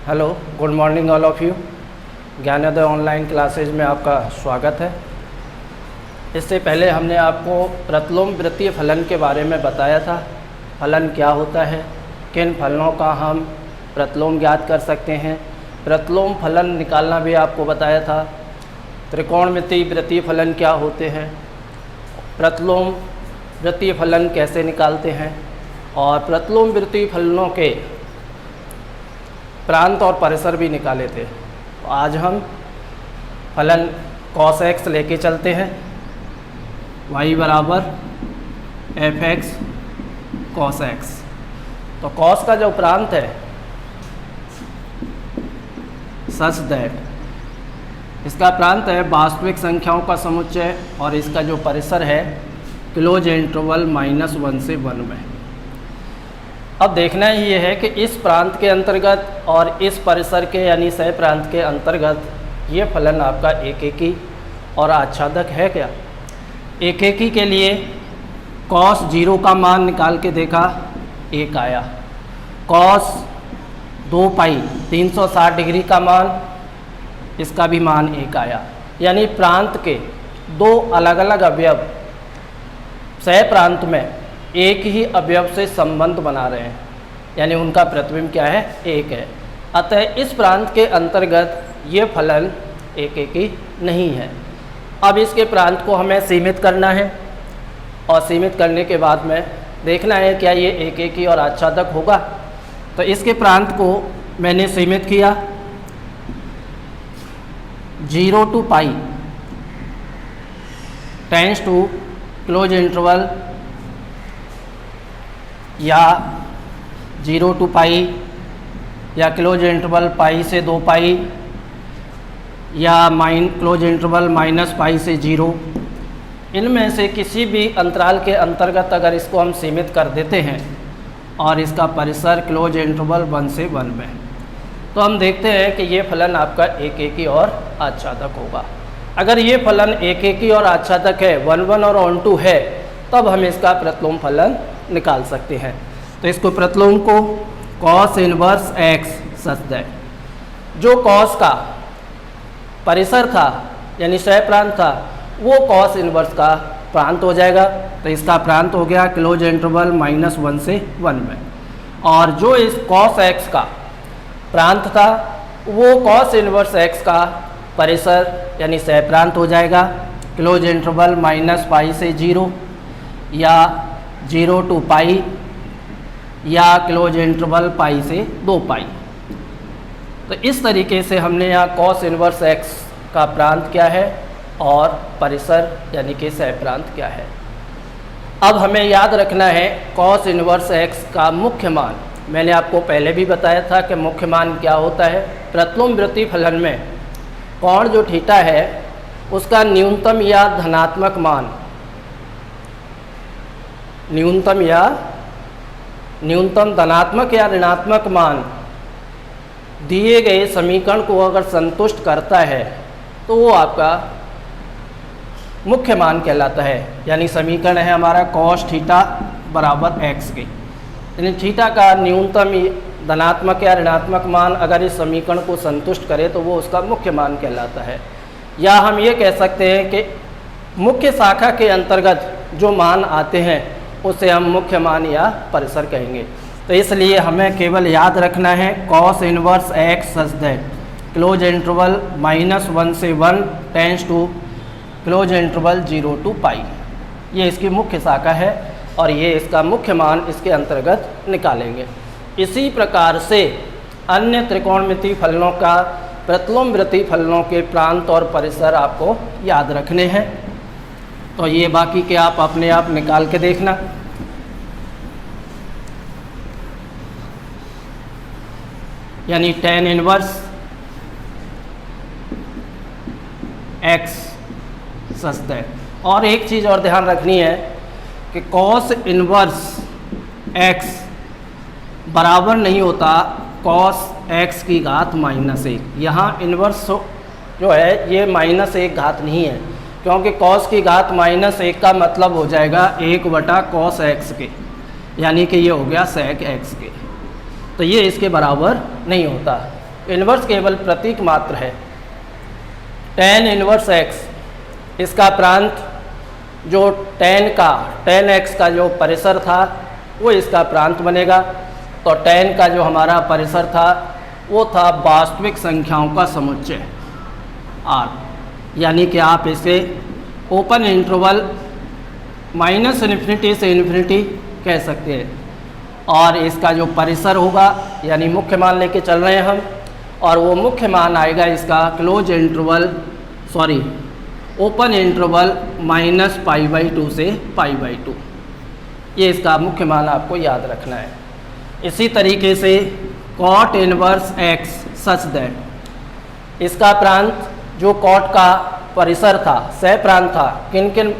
Hello, good morning all of you. Gyanodaya online classes में आपका स्वागत है। इससे पहले हमने आपको प्रतिलोम वृत्तीय फलन के बारे में बताया था। फलन क्या होता है, किन फलनों का हम प्रतिलोम ज्ञात कर सकते हैं, प्रतिलोम फलन निकालना भी आपको बताया था। त्रिकोणमितीय वृत्तीय फलन क्या होते हैं, प्रतिलोम वृत्तीय फलन कैसे निकालते हैं, और प्रतिलोम वृत्तीय फलनों के प्रांत और परिसर भी निकाले थे। तो आज हम फलन cos x लेके चलते हैं। y बराबर f(x) cos x। तो cos का जो प्रांत है सच दैट इसका प्रांत है वास्तविक संख्याओं का समुच्चय, और इसका जो परिसर है क्लोज इंटरवल -1 से 1 में। अब देखना ये है कि इस प्रांत के अंतर्गत और इस परिसर के यानी सह प्रांत के अंतर्गत ये फलन आपका एकेकी और आच्छादक है क्या। एकेकी के लिए cos 0 का मान निकाल के देखा, 1 आया। cos 2 पाई 360 डिग्री का मान, इसका भी मान 1 आया। यानी प्रांत के दो अलग अलग अवयव सह प्रांत में एक ही अवयव से संबंध बना रहे हैं, यानी उनका प्रतिबिंब क्या है, 1 है। अतः इस प्रांत के अंतर्गत ये फलन एकेकी नहीं है। अब इसके प्रांत को हमें सीमित करना है, और सीमित करने के बाद में देखना है क्या ये एकेकी और आच्छादक होगा। तो इसके प्रांत को मैंने सीमित किया 0 to pi tends to close interval, या 0 to पाई, या क्लोज इंटरवल पाई से 2 पाई, या क्लोज इंटरवल -पाई से 0। इनमें से किसी भी अंतराल के अंतर्गत अगर इसको हम सीमित कर देते हैं और इसका परिसर क्लोज इंटरवल 1 से 1 में, तो हम देखते हैं कि ये फलन आपका एकेकी और आच्छादक होगा। अगर ये फलन एकेकी और आच्छादक है, 1 1 और 1 2 है, तब हम इसका प्रतिलोम फलन निकाल सकते हैं। तो इसको प्रतिलोम को cos inverse x such that, जो cos का परिसर था यानी सह प्रांत था, वो cos इनवर्स का प्रांत हो जाएगा। तो इसका प्रांत हो गया क्लोज इंटरवल -1 से 1 में, और जो इस cos x का प्रांत था वो cos इनवर्स x का परिसर यानी सह प्रांत हो जाएगा क्लोज इंटरवल -पाई से 0, या 0 to पाई, या क्लोज इंटरवल पाई से 2 पाई। तो इस तरीके से हमने यहाँ cos इनवर्स x का प्रांत क्या है और परिसर यानी कि सह प्रांत क्या है। अब हमें याद रखना है cos इनवर्स x का मुख्य मान। मैंने आपको पहले भी बताया था कि मुख्य मान क्या होता है। प्रतिलोम वृत्तीय फलन में कोण जो थीटा है उसका न्यूनतम या धनात्मक मान, न्यूनतम धनात्मक या ऋणात्मक मान दिए गए समीकरण को अगर संतुष्ट करता है तो वो आपका मुख्य मान कहलाता है। यानी समीकरण है हमारा cos थीटा बराबर x के, यानी थीटा का न्यूनतम धनात्मक या ऋणात्मक मान अगर इस समीकरण को संतुष्ट करे तो वो उसका मुख्य मान कहलाता है। या हम ये कह सकते हैं कि मुख्य शाखा के अंतर्गत जो मान आते हैं उसे हम मुख्य मान या परिसर कहेंगे। तो इसलिए हमें केवल याद रखना है cos inverse x such that close interval -1 से 1 tends to close interval 0 to pi, ये इसकी मुख्य शाखा है और ये इसका मुख्य मान इसके अंतर्गत निकालेंगे। इसी प्रकार से अन्य त्रिकोणमितीय फलनों का प्रतिलोम वृत्तीय फलनों के प्रांत और परिसर आपको याद रखने हैं। तो ये बाकी के आप अपने आप निकाल के देखना। यानी tan inverse x such that. और एक चीज़ और ध्यान रखनी है कि cos इनवर्स x बराबर नहीं होता cos x की घात -1। यहाँ इनवर्स जो है ये -1 घात नहीं है, क्योंकि cos की घात -1 का मतलब हो जाएगा 1/cos x के, यानी कि ये हो गया sec x के। तो ये इसके बराबर नहीं होता। इन्वर्स केवल प्रतीक मात्र है। tan इन्वर्स x, इसका प्रांत जो tan x का जो परिसर था वो इसका प्रांत बनेगा। तो tan का जो हमारा परिसर था वो था वास्तविक संख्याओं का समुच्चय r, यानी कि आप इसे ओपन इंटरवल -∞ से ∞ कह सकते हैं। और इसका जो परिसर होगा यानी मुख्य मान लेके चल रहे हैं हम, और वो मुख्य मान आएगा इसका ओपन इंटरवल -π/2 से π/2। ये इसका मुख्य मान आपको याद रखना है। इसी तरीके से cot inverse x such that, इसका प्रांत जो cot का परिसर था, सह प्रांत था, किन किन,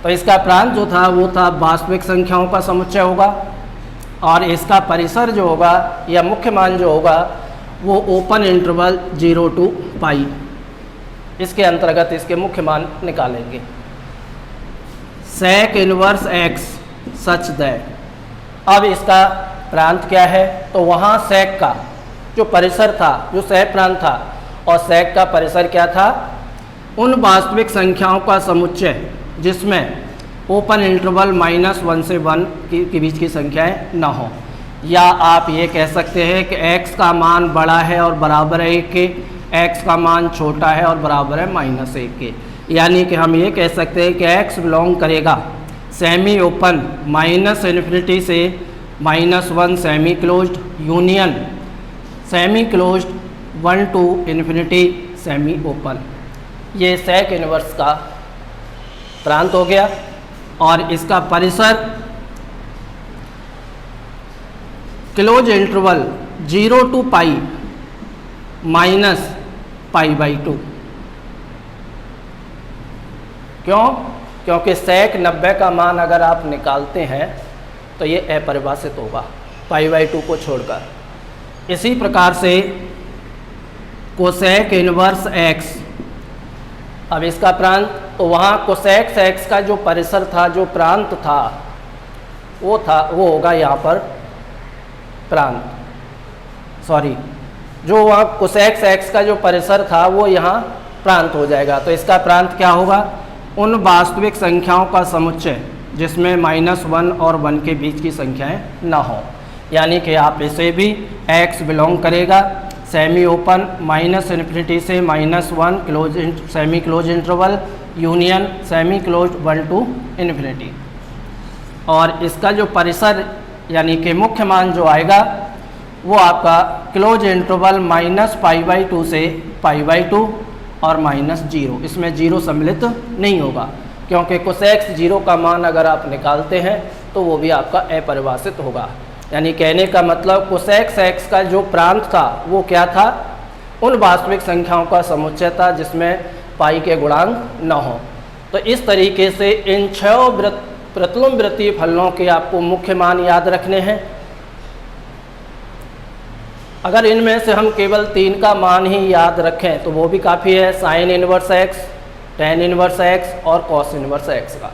तो इसका प्रांत जो था वो था वास्तविक संख्याओं का समुच्चय होगा, और इसका परिसर जो होगा या मुख्य मान जो होगा वो ओपन इंटरवल 0 to π, इसके अंतर्गत इसके मुख्य मान निकालेंगे। sec inverse x such that, अब इसका प्रांत क्या है, तो वहाँ sec का जो परिसर था, जो सह प्रांत था, और sec का परिसर क्या था, उन वास्तविक संख्याओं का समुच्चय जिसमें ओपन इंटरवल -1 से 1 के बीच की संख्याएं ना हो। या आप ये कह सकते हैं कि x का मान बड़ा है और बराबर है 1 के, x का मान छोटा है और बराबर है -1 के। यानी कि हम ये कह सकते हैं कि x बिलोंग करेगा सेमी ओपन -∞ से -1 semi closed union semi closed 1 to ∞ semi open. ये sec इनवर्स का प्रांत हो गया। और इसका परिसर क्लोज इंटरवल 0 to π -π/2। क्यों? क्योंकि sec 90 का मान अगर आप निकालते हैं तो ये अपरिभाषित होगा π/2 को छोड़कर। इसी प्रकार से कोसेक इनवर्स x, अब इसका प्रांत, तो वहाँ कोसेक x का जो परिसर था, जो प्रांत था, वो होगा यहाँ पर प्रांत, जो वहाँ कोसेक x का जो परिसर था वो यहाँ प्रांत हो जाएगा। तो इसका प्रांत क्या होगा, उन वास्तविक संख्याओं का समुच्चय जिसमें -1 और 1 के बीच की संख्याएं ना हो। यानी कि आप इसे भी x बिलोंग करेगा सेमी ओपन -∞ से -1 semi close interval union semi close 1 to ∞। और इसका जो परिसर यानी कि मुख्य मान जो आएगा वो आपका क्लोज इंटरवल -π/2 से π/2 और -0, इसमें 0 सम्मिलित नहीं होगा, क्योंकि कोसेक 0 का मान अगर आप निकालते हैं तो वो भी आपका अपरिभाषित होगा। यानी कहने का मतलब कोसेक x का जो प्रांत था वो क्या था, उन वास्तविक संख्याओं का समुच्चय था जिसमें पाई के गुणांक न हो। तो इस तरीके से इन 6 प्रतिलोम वृत्तीय फलनों के आपको मुख्य मान याद रखने हैं। अगर इनमें से हम केवल 3 का मान ही याद रखें तो वो भी काफ़ी है, sine inverse x, tan inverse x और कॉस इनवर्स x का।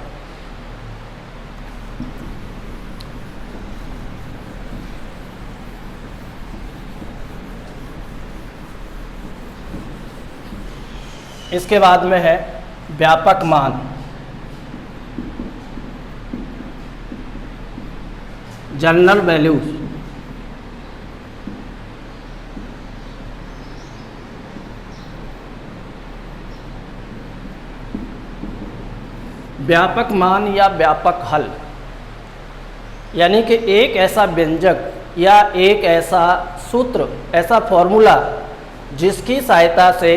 इसके बाद में है व्यापक मान। General values. व्यापक मान या व्यापक हल, यानी कि एक ऐसा व्यंजक या एक ऐसा सूत्र, ऐसा फॉर्मूला जिसकी सहायता से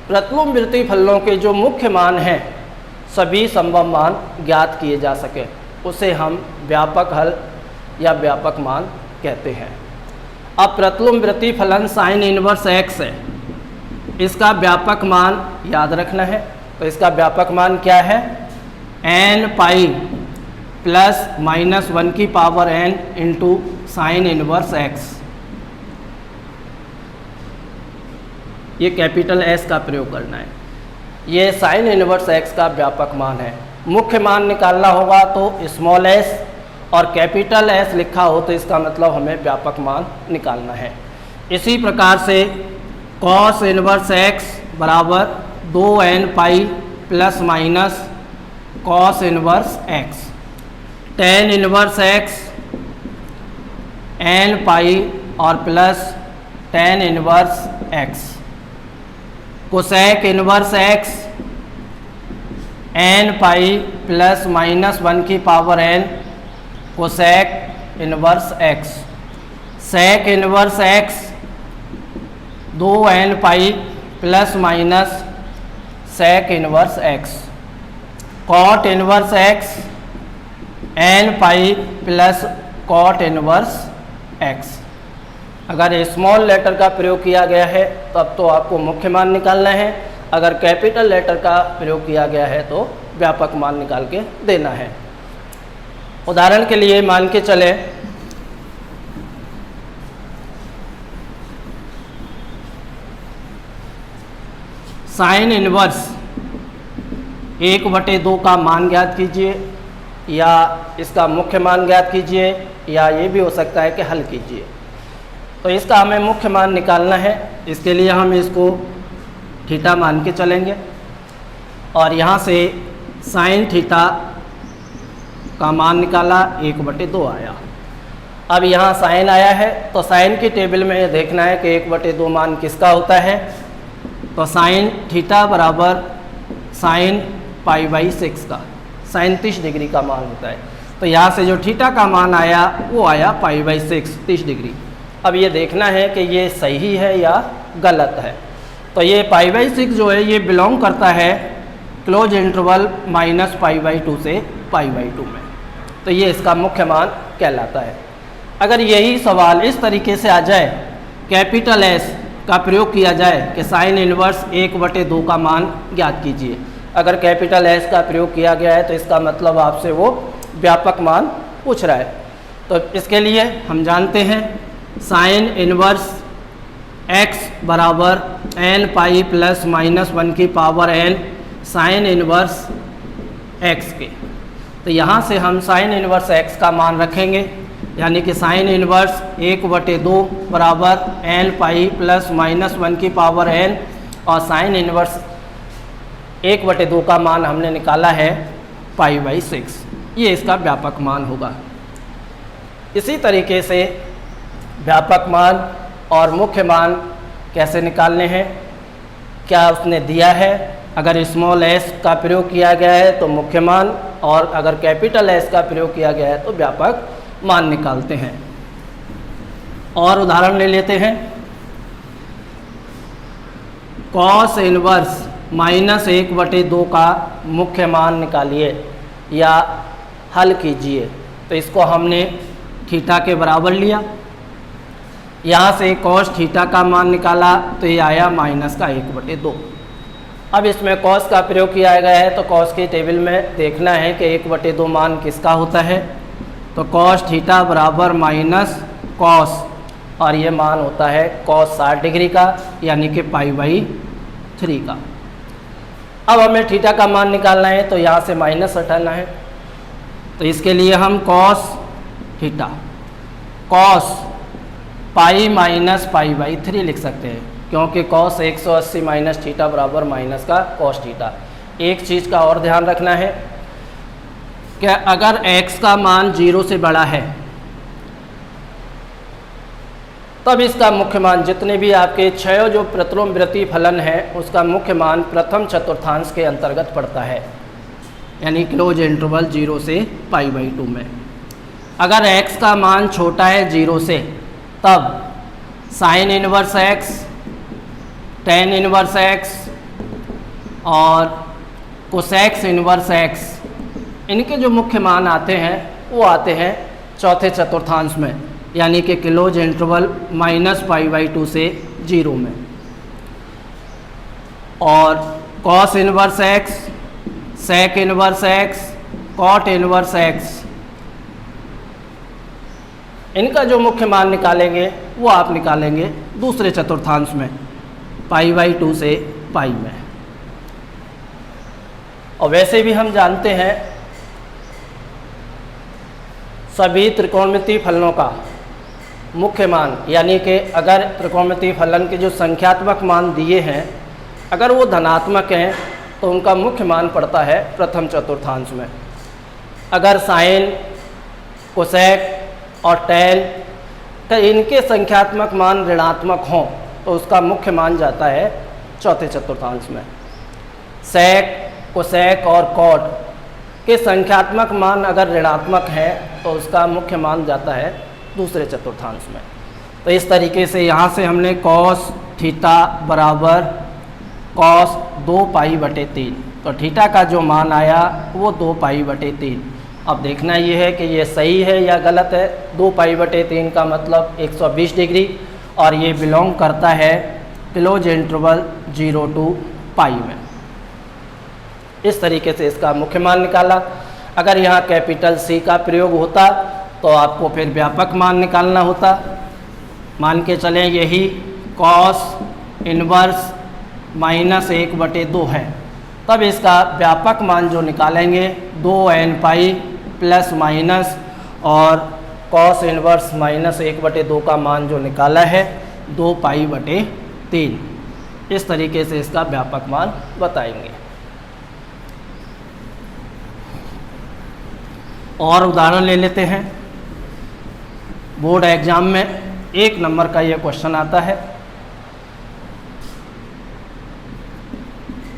प्रतिलोम वृत्तीय फलनों के जो मुख्य मान हैं सभी संभव मान ज्ञात किए जा सके, उसे हम व्यापक हल या व्यापक मान कहते हैं। अब प्रतिलोम वृत्तीय फलन साइन इनवर्स x है, इसका व्यापक मान याद रखना है। तो इसका व्यापक मान क्या है, n पाई प्लस -1 की power n into sine inverse x। ये कैपिटल S का प्रयोग करना है। ये साइन इनवर्स x का व्यापक मान है। मुख्य मान निकालना होगा तो स्मॉल s और कैपिटल एस लिखा हो तो इसका मतलब हमें व्यापक मान निकालना है। इसी प्रकार से कॉस इनवर्स एक्स बराबर 2n pi plus minus cos inverse x, tan inverse x n pi और plus tan inverse x, cosec inverse x n pi plus minus 1 की power n cosec inverse x, sec inverse x 2n pi plus minus sec inverse x, cot inverse x n pi plus cot inverse x. अगर small letter का प्रयोग किया गया है तब तो आपको मुख्य मान निकालना है, अगर कैपिटल लेटर का प्रयोग किया गया है तो व्यापक मान निकाल के देना है। उदाहरण के लिए मान के चले साइन इनवर्स 1/2 का मान ज्ञात कीजिए, या इसका मुख्य मान ज्ञात कीजिए, या ये भी हो सकता है कि हल कीजिए। तो इसका हमें मुख्य मान निकालना है, इसके लिए हम इसको थीटा मान के चलेंगे और यहाँ से साइन थीटा का मान निकाला 1/2 आया। अब यहाँ साइन आया है तो साइन की टेबल में ये देखना है कि 1/2 मान किसका होता है। तो साइन थीटा बराबर साइन π/6 का, साइन 30 डिग्री का मान होता है। तो यहाँ से जो थीटा का मान आया वो आया π/6 30 डिग्री। अब ये देखना है कि ये सही है या गलत है। तो ये π/6 जो है ये बिलोंग करता है क्लोज इंटरवल -π/2 से π/2 में, तो ये इसका मुख्य मान कहलाता है। अगर यही सवाल इस तरीके से आ जाए, कैपिटल एस का प्रयोग किया जाए कि साइन इनवर्स 1/2 का मान ज्ञात कीजिए, अगर कैपिटल एस का प्रयोग किया गया है तो इसका मतलब आपसे वो व्यापक मान पूछ रहा है। तो इसके लिए हम जानते हैं साइन इनवर्स x बराबर n पाई प्लस माइनस 1 की power n sine inverse x के। तो यहाँ से हम साइन इनवर्स x का मान रखेंगे, यानी कि साइन इनवर्स 1/2 बराबर n पाई प्लस माइनस 1 की पावर n, और साइन इनवर्स 1/2 का मान हमने निकाला है π/6, ये इसका व्यापक मान होगा। इसी तरीके से व्यापक मान और मुख्य मान कैसे निकालने हैं, क्या उसने दिया है, अगर स्मॉल s का प्रयोग किया गया है तो मुख्य मान, और अगर कैपिटल S का प्रयोग किया गया है तो व्यापक मान निकालते हैं। और उदाहरण ले लेते हैं, कॉस इनवर्स -1/2 का मुख्य मान निकालिए या हल कीजिए। तो इसको हमने थीटा के बराबर लिया, यहाँ से कॉस थीटा का मान निकाला तो ये आया माइनस का 1/2। अब इसमें कॉस का प्रयोग किया गया है तो कॉस की टेबल में देखना है कि 1/2 मान किसका होता है। तो कॉस थीटा बराबर माइनस कॉस, और ये मान होता है कॉस 60 डिग्री का, यानी कि π/3 का। अब हमें थीटा का मान निकालना है तो यहाँ से माइनस हटाना है। तो इसके लिए हम cos theta cos pi minus π/3 लिख सकते हैं, क्योंकि कॉस 180 माइनस थीटा बराबर माइनस का कॉस थीटा। एक चीज़ का और ध्यान रखना है कि अगर x का मान 0 से बड़ा है तब इसका मुख्य मान, जितने भी आपके 6 जो प्रतिलोमवृत्तीय फलन है उसका मुख्य मान प्रथम चतुर्थांश के अंतर्गत पड़ता है, यानी क्लोज इंटरवल 0 से π/2 में। अगर x का मान छोटा है 0 से तब sine inverse x, tan inverse x और कोसेक्स इनवर्स x, इनके जो मुख्य मान आते हैं वो आते हैं चौथे चतुर्थांश में, यानी कि क्लोज इंटरवल -π/2 से 0 में। और cos inverse x, sec inverse x, cot inverse x, इनका जो मुख्य मान निकालेंगे वो आप निकालेंगे दूसरे चतुर्थांश में π/2 से π में। और वैसे भी हम जानते हैं सभी त्रिकोणमितीय फलनों का मुख्य मान, यानी कि अगर त्रिकोणमितीय फलन के जो संख्यात्मक मान दिए हैं अगर वो धनात्मक हैं तो उनका मुख्य मान पड़ता है प्रथम चतुर्थांश में। अगर साइन, कोसेक और टैन का इनके संख्यात्मक मान ऋणात्मक हों तो उसका मुख्य मान जाता है चौथे चतुर्थांश में। सेक, कोसेक और कॉट के संख्यात्मक मान अगर ऋणात्मक हैं तो उसका मुख्य मान जाता है दूसरे चतुर्थांश में। तो इस तरीके से यहाँ से हमने कॉस थीटा बराबर कॉस 2 पाई बटे 3, तो थीटा का जो मान आया वो 2 पाई बटे 3। अब देखना ये है कि ये सही है या गलत है। 2 पाई बटे 3 का मतलब 120 डिग्री और ये बिलोंग करता है क्लोज इंटरवल 0 to पाई में। इस तरीके से इसका मुख्य मान निकाला। अगर यहाँ कैपिटल C का प्रयोग होता तो आपको फिर व्यापक मान निकालना होता। मान के चलें यही कॉस इनवर्स -1/2 है, तब इसका व्यापक मान जो निकालेंगे 2n पाई प्लस माइनस और कॉस इनवर्स -1/2 का मान जो निकाला है 2 पाई बटे 3। इस तरीके से इसका व्यापक मान बताएंगे। और उदाहरण ले लेते हैं। बोर्ड एग्जाम में 1 नंबर का यह क्वेश्चन आता है।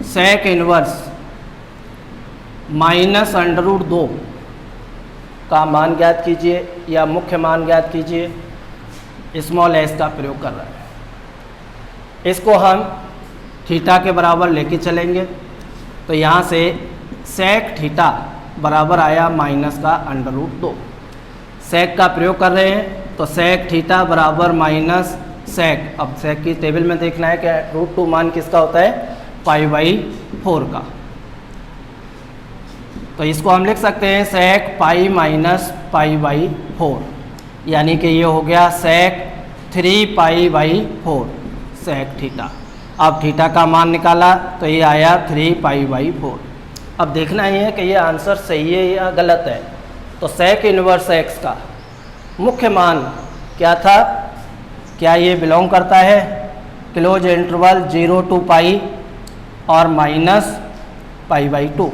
सेक इनवर्स -√2 का मान ज्ञात कीजिए या मुख्य मान ज्ञात कीजिए। स्मॉल एस का प्रयोग कर रहा है। इसको हम थीटा के बराबर लेके चलेंगे तो यहाँ से सेक थीटा बराबर आया माइनस का √2। सेक का प्रयोग कर रहे हैं तो सेक थीटा बराबर माइनस सेक। अब सेक की टेबल में देखना है कि √2 मान किसका होता है, π/4 का। तो इसको हम लिख सकते हैं सेक पाई माइनस π/4, यानी कि ये हो गया सेक 3π/4 सेक थीटा। अब थीटा का मान निकाला तो ये आया 3π/4। अब देखना ये है कि ये आंसर सही है या गलत है। तो सेक इनवर्स एक्स का मुख्य मान क्या था, क्या ये बिलोंग करता है क्लोज इंटरवल 0 to पाई और -π/2,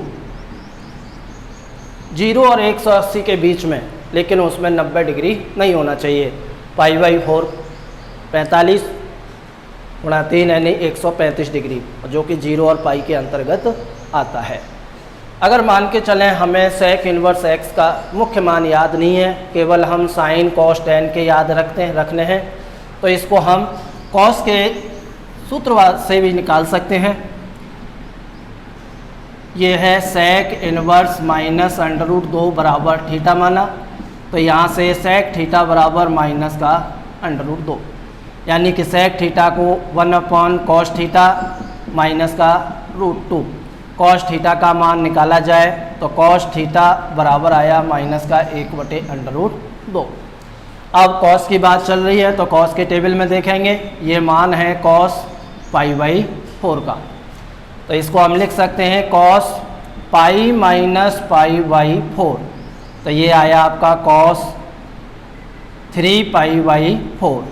0 और 180 के बीच में, लेकिन उसमें 90 डिग्री नहीं होना चाहिए। π/4 45 गुणा 3 यानी 135 डिग्री, जो कि 0 और पाई के अंतर्गत आता है। अगर मान के चलें हमें सेक इनवर्स एक्स का मुख्य मान याद नहीं है, केवल हम साइन कॉस टैन के याद रखने हैं, तो इसको हम कॉस के सूत्र से भी निकाल सकते हैं। ये है सेक इनवर्स -√2 बराबर थीटा माना, तो यहाँ से सेक थीटा बराबर माइनस का √2, यानी कि सेक थीटा को 1/cos थीटा माइनस का √2। कॉस थीटा का मान निकाला जाए तो कॉस थीटा बराबर आया माइनस का 1/√2। अब कॉस की बात चल रही है तो कॉस के टेबल में देखेंगे ये मान है कॉस π/4 का, तो इसको हम लिख सकते हैं कॉस पाई माइनस π/4, तो ये आया आपका कॉस 3π/4।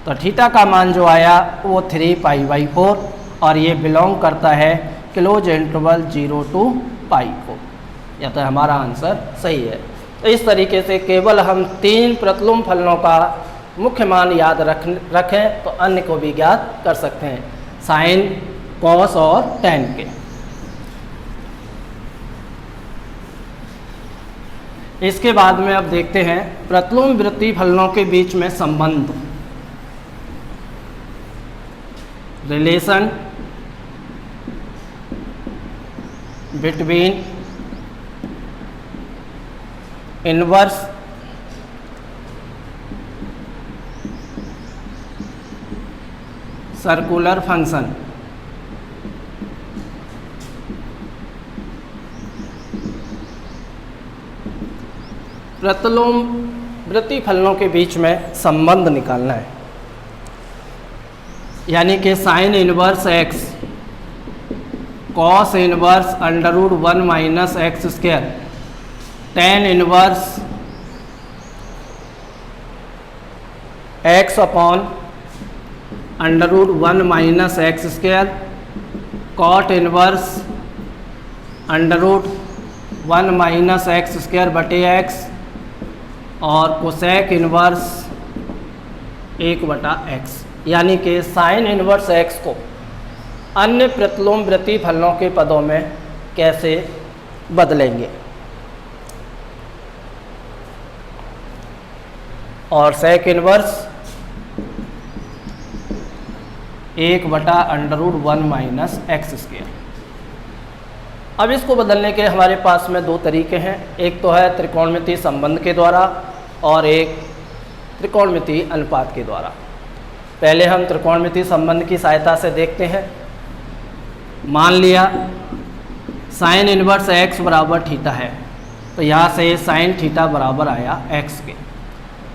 तो थीटा का मान जो आया वो 3π/4 और ये बिलोंग करता है क्लोज इंटरवल 0 to पाई को, या तो हमारा आंसर सही है। तो इस तरीके से केवल हम 3 प्रतिलोम फलनों का मुख्य मान याद रखें तो अन्य को भी ज्ञात कर सकते हैं, साइन, कॉस और टैन के। इसके बाद में अब देखते हैं प्रतिलोम वृत्तीय फलनों के बीच में संबंध, relation between inverse circular function. प्रतिलोम वृत्तीय फलनों के बीच में संबंध निकालना है, यानी कि sine inverse x cos inverse √1 - x² tan inverse x upon under root 1 minus x square, cot inverse under root 1 minus x square बटे एक्स, और कोसेक इनवर्स 1 बटा एक्स। यानी कि साइन इनवर्स एक्स को अन्य प्रतिलोम प्रतिफलनों के पदों में कैसे बदलेंगे। और सेक इनवर्स 1 बटा under root 1 minus x square. अब इसको बदलने के हमारे पास में दो तरीके हैं, एक तो है त्रिकोणमितीय संबंध के द्वारा और एक त्रिकोणमितीय अनुपात के द्वारा। पहले हम त्रिकोणमितीय संबंध की सहायता से देखते हैं। मान लिया साइन इनवर्स एक्स बराबर थीटा है, तो यहाँ से साइन थीटा बराबर आया एक्स के।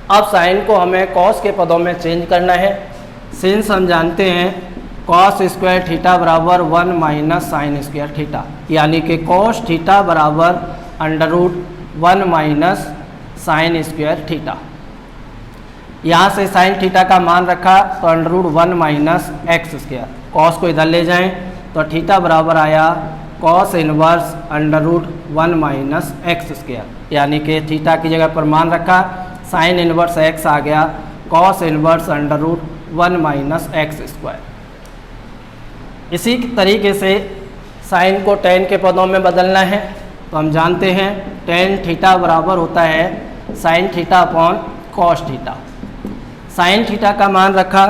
अब साइन को हमें कॉस के पदों में चेंज करना है। सिंस हम जानते हैं कॉस स्क्वायर थीटा बराबर 1 माइनस साइन स्क्वायर थीटा, यानी कि कॉस थीटा बराबर under root 1 minus sine square theta. यहाँ से साइन थीटा का मान रखा तो under root 1 minus x square, cos को इधर ले जाएं तो थीटा बराबर आया cos inverse under root 1 minus x square, यानी कि थीटा की जगह पर मान रखा, साइन इनवर्स एक्स आ गया cos inverse under root 1 minus x square. इसी तरीके से साइन को टेन के पदों में बदलना है, तो हम जानते हैं टेन थीटा बराबर होता है sine theta upon cos theta. Sign theta का मान रखा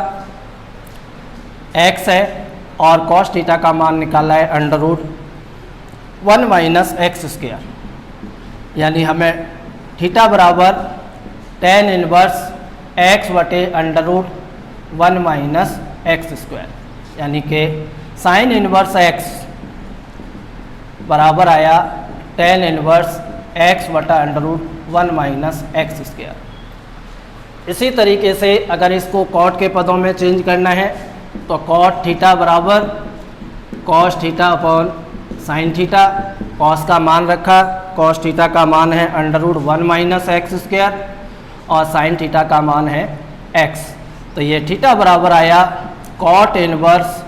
एक्स है और कॉस थीटा का मान निकाला है under root 1 minus x square, यानी हमें थीटा बराबर टेन इनवर्स एक्स बटे under root 1 minus x square, यानी कि साइन इनवर्स एक्स बराबर आया टेन इनवर्स एक्स बटा under root 1 minus x square. इसी तरीके से अगर इसको कॉट के पदों में चेंज करना है तो कॉट थीटा बराबर cos theta upon sine theta. Cos का मान रखा, कॉस थीटा का मान है under root 1 minus x square और साइन थीटा का मान है एक्स, तो ये थीटा बराबर आया cot inverse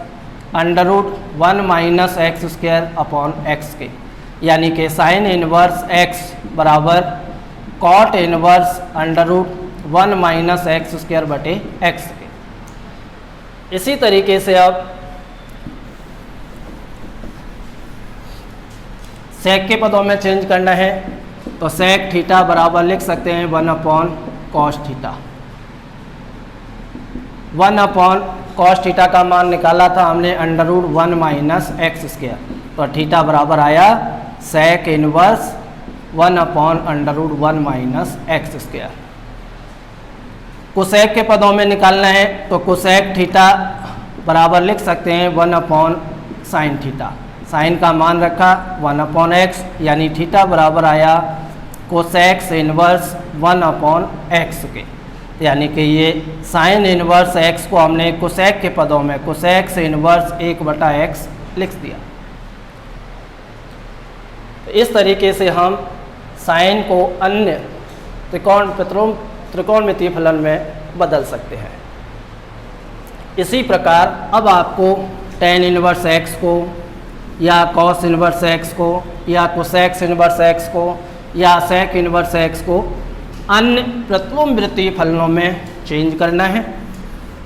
under root 1 minus x square upon x के, यानी कि साइन इनवर्स एक्स बराबर cot inverse under root 1 minus x square बटे एक्स के। इसी तरीके से अब सेक के पदों में चेंज करना है, तो सेक थीटा बराबर लिख सकते हैं 1 upon cos theta. 1 upon cos theta का मान निकाला था हमने under root 1 minus x square, तो थीटा बराबर आया sec inverse 1 upon under root 1 minus x square. Cosec के पदों में निकालना है, तो कोसेक थीटा बराबर लिख सकते हैं 1 अपॉन साइन थीटा। साइन का मान रखा 1 अपॉन एक्स, यानी थीटा बराबर आया कोसेक्स इनवर्स 1 अपॉन एक्स के, यानी कि ये साइन इनवर्स एक्स को हमने कोसेक के पदों में कोसेक्स इनवर्स 1 बटा एक्स लिख दिया। तो इस तरीके से हम साइन को अन्य त्रिकोणमितीय फलन में बदल सकते हैं। इसी प्रकार अब आपको टेन इनवर्स एक्स को या कॉस इनवर्स एक्स को या कोसेक्स इनवर्स एक्स को या सेक इनवर्स एक्स को अन्य प्रतिलोमवृत्तीय फलनों में चेंज करना है,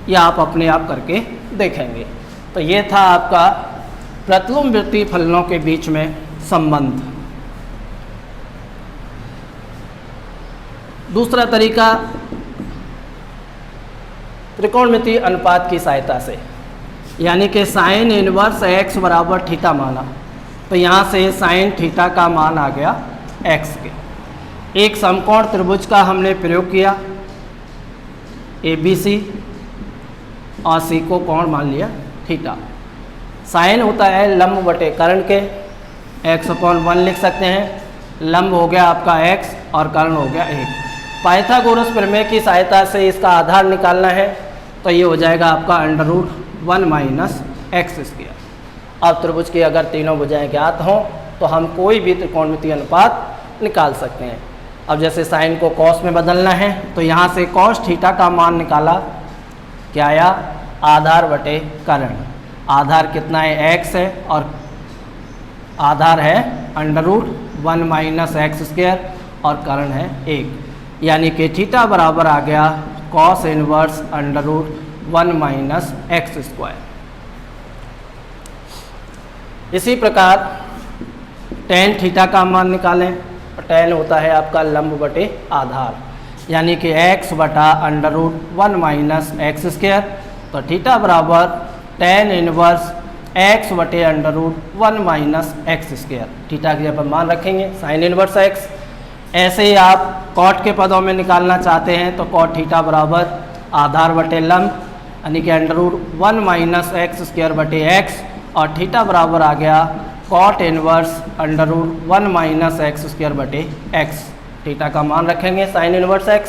या आप अपने आप करके देखेंगे। तो ये था आपका प्रतिलोमवृत्तीय फलनों के बीच में संबंध। दूसरा तरीका त्रिकोणमितीय अनुपात की सहायता से, यानी कि साइन इनवर्स एक्स बराबर थीटा माना, तो यहाँ से साइन थीटा का मान आ गया एक्स के। एक समकोण त्रिभुज का हमने प्रयोग किया ABC और C को कोण मान लिया थीटा। साइन होता है लंब बटे कर्ण के, x/1 लिख सकते हैं। लंब हो गया आपका x और कर्ण हो गया 1। पाइथागोरस प्रमेय की सहायता से इसका आधार निकालना है, तो ये हो जाएगा आपका under root 1 minus x square. अब त्रिभुज की अगर तीनों भुजाएं ज्ञात हों तो हम कोई भी त्रिकोणमितीय अनुपात निकाल सकते हैं। अब जैसे साइन को कॉस में बदलना है तो यहाँ से कॉस थीटा का मान निकाला, क्या आया, आधार बटे कर्ण। आधार कितना है, x है, और आधार है √1 माइनस एक्स स्क्वायर और कर्ण है 1, यानी कि थीटा बराबर आ गया cos inverse √1 minus x square. इसी प्रकार टेन थीटा का मान निकालें, टेन होता है आपका लंब बटे आधार, यानी कि x बटा √1 माइनस एक्स स्क्वायर। तो थीटा बराबर टेन इनवर्स x बटे √1 माइनस एक्स स्क्वायर। थीटा की जब मान रखेंगे साइन इनवर्स x। ऐसे ही आप कॉट के पदों में निकालना चाहते हैं तो कॉट थीटा बराबर आधार बटे लंब, यानी कि √1 माइनस एक्स स्क्वायर बटे x, और थीटा बराबर आ गया cot inverse √1 minus x square बटे x। थीटा का मान रखेंगे साइन इनवर्स x।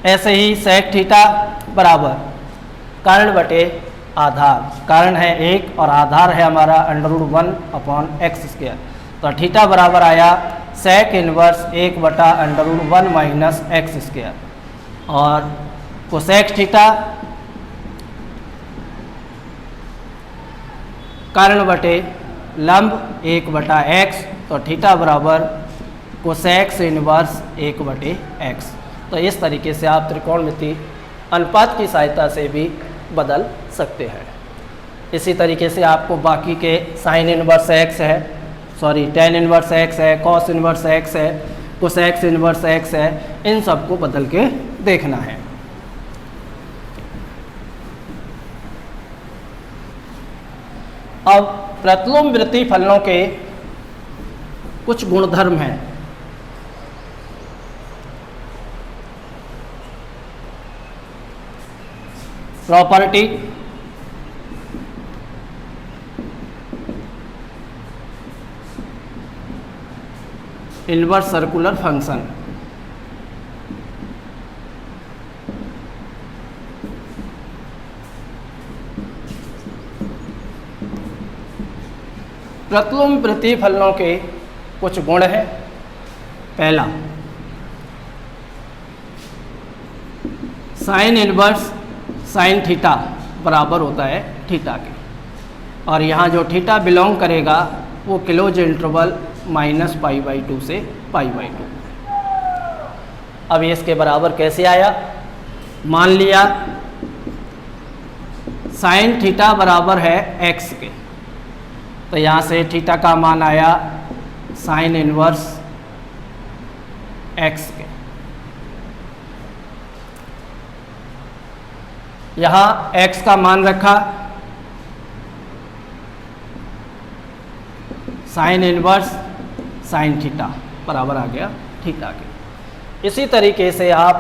ऐसे ही सेक थीटा बराबर कर्ण बटे आधार, कर्ण है 1 और आधार है हमारा √1/x²। तो थीटा बराबर आया सेक इनवर्स 1 बटा √1 माइनस x², और कोसेक थीटा कर्ण बटे लंब 1 बटा x। तो थीटा बराबर कोसेक्स इनवर्स 1 बटे x। तो इस तरीके से आप त्रिकोणमिति अनुपात की सहायता से भी बदल सकते हैं। इसी तरीके से आपको बाकी के साइन इनवर्स x है, सॉरी टेन इनवर्स x है, कॉस इनवर्स x है, कोसेक्स इनवर्स x है, इन सबको बदल के देखना है। अब प्रतिलोम वृत्ति फलनों के कुछ गुणधर्म हैं। Property, inverse circular function. प्रतिलोम प्रतिफलनों के कुछ गुण हैं। पहला, साइन इनवर्स साइन थीटा बराबर होता है थीटा के, और यहाँ जो थीटा बिलोंग करेगा वो क्लोज इंटरवल -π/2 से π/2। अब ये इसके बराबर कैसे आया, मान लिया साइन थीटा बराबर है x के, तो यहाँ से थीटा का मान आया साइन इनवर्स x के। यहाँ x का मान रखा साइन इनवर्स साइन थीटा बराबर आ गया थीटा के। इसी तरीके से आप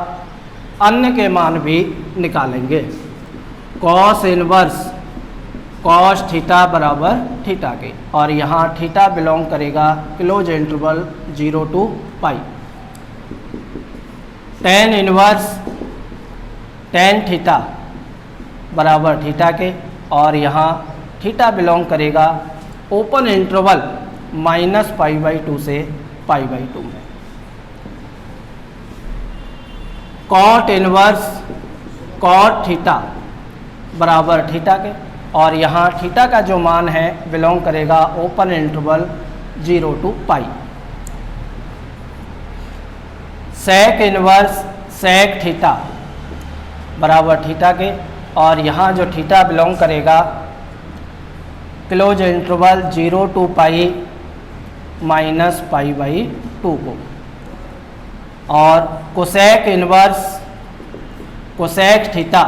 अन्य के मान भी निकालेंगे। कॉस इनवर्स कॉस थीटा बराबर थीटा के, और यहाँ थीटा बिलोंग करेगा close interval 0 to π। Tan inverse tan theta बराबर थीटा के, और यहाँ थीटा बिलोंग करेगा ओपन इंटरवल -π/2 से π/2 में। कॉट इनवर्स कॉट थीटा बराबर थीटा के, और यहाँ थीटा का जो मान है बिलोंग करेगा open interval 0 to π। Sec inverse sec theta बराबर थीटा के, और यहाँ जो थीटा बिलोंग करेगा क्लोज इंटरवल 0 to π -π/2 को। और कोसेक इनवर्स कोसेक थीटा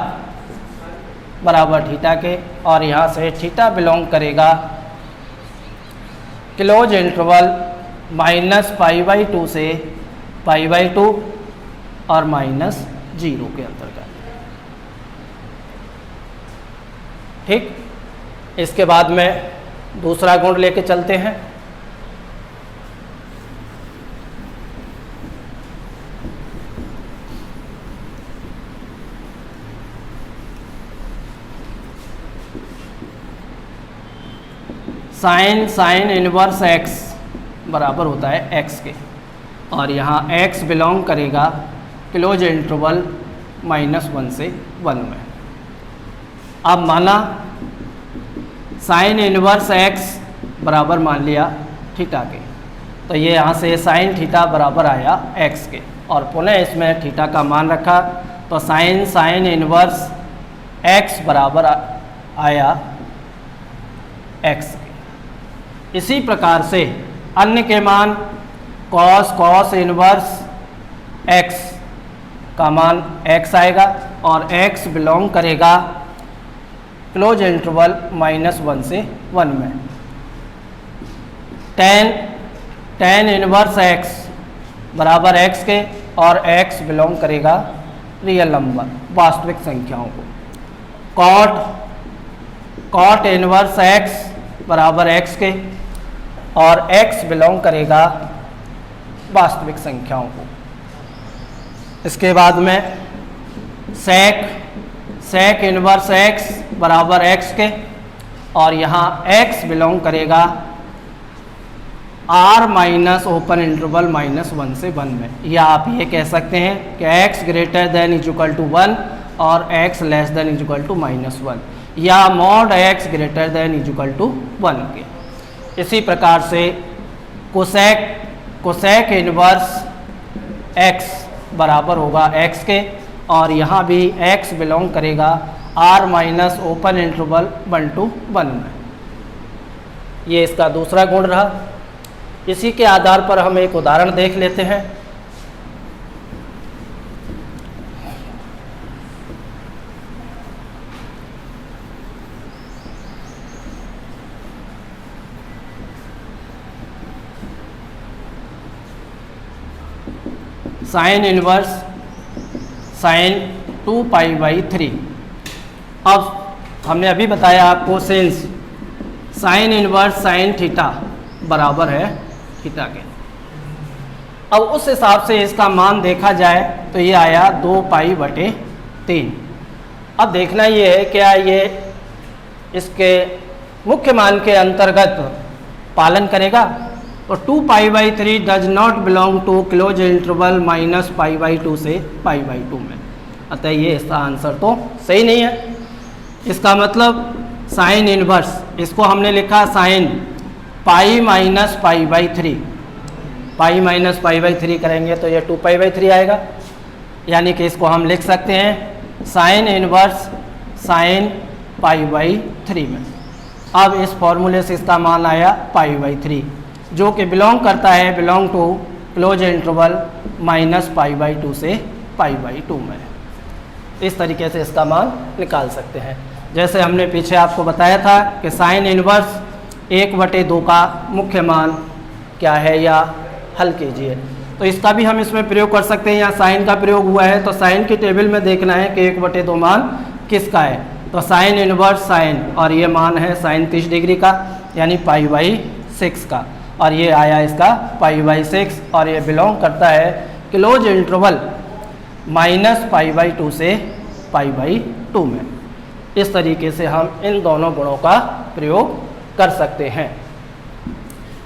बराबर थीटा के, और यहाँ से थीटा बिलोंग करेगा क्लोज इंटरवल -π/2 से π/2 और -0 के अंतर्गत। ठीक, इसके बाद में दूसरा गुण लेके चलते हैं। साइन साइन इनवर्स x बराबर होता है x के, और यहाँ x बिलोंग करेगा क्लोज इंटरवल -1 से 1 में। अब माना साइन इनवर्स x बराबर मान लिया थीटा के, तो ये यहाँ से साइन थीटा बराबर आया x के, और पुनः इसमें थीटा का मान रखा, तो साइन इनवर्स x बराबर आया x के। इसी प्रकार से अन्य के मान कॉस इनवर्स x का मान x आएगा, और x बिलोंग करेगा क्लोज इंटरवल -1 से 1 में। tan इनवर्स x बराबर x के, और x बिलोंग करेगा रियल नंबर वास्तविक संख्याओं को। कॉट इनवर्स x बराबर x के, और x बिलोंग करेगा वास्तविक संख्याओं को। इसके बाद में सेक इनवर्स x बराबर x के, और यहाँ x बिलोंग करेगा r माइनस ओपन इंटरवल -1 से 1 में। या आप ये कह सकते हैं कि x greater than equal to 1 और x less than equal to -1, या mod x greater than equal to 1 के। इसी प्रकार से कोसेक इनवर्स x बराबर होगा x के, और यहाँ भी x बिलोंग करेगा r minus open interval 1 to 1 में। ये इसका दूसरा गुण रहा। इसी के आधार पर हम एक उदाहरण देख लेते हैं। Sine inverse sine 2π/3। अब हमने अभी बताया आपको since sine inverse sine theta बराबर है थीटा के, अब उस हिसाब से इसका मान देखा जाए तो ये आया 2π/3। अब देखना ये है क्या ये इसके मुख्य मान के अंतर्गत पालन करेगा। तो 2π/3 does not belong to close interval -π/2 से π/2 में, अतः ये इसका आंसर तो सही नहीं है। इसका मतलब साइन इनवर्स, इसको हमने लिखा sine pi minus π/3, pi minus π/3 करेंगे तो ये 2π/3 आएगा, यानी कि इसको हम लिख सकते हैं साइन इनवर्स साइन π/3 में। अब इस फॉर्मूले से इसका मान आया π/3, जो कि बिलोंग टू क्लोज इंटरवल -π/2 से π/2 में। इस तरीके से इसका मान निकाल सकते हैं। जैसे हमने पीछे आपको बताया था कि साइन इनवर्स 1/2 का मुख्य मान क्या है या हल कीजिए, तो इसका भी हम इसमें प्रयोग कर सकते हैं। यहाँ साइन का प्रयोग हुआ है तो साइन की टेबल में देखना है कि 1/2 मान किसका है, तो साइन इनवर्स साइन, और ये मान है साइन 30 डिग्री का यानी π/6 का, और ये आया इसका π/6, और ये बिलोंग करता है क्लोज इंटरवल -π/2 से π/2 में। इस तरीके से हम इन दोनों गुणों का प्रयोग कर सकते हैं।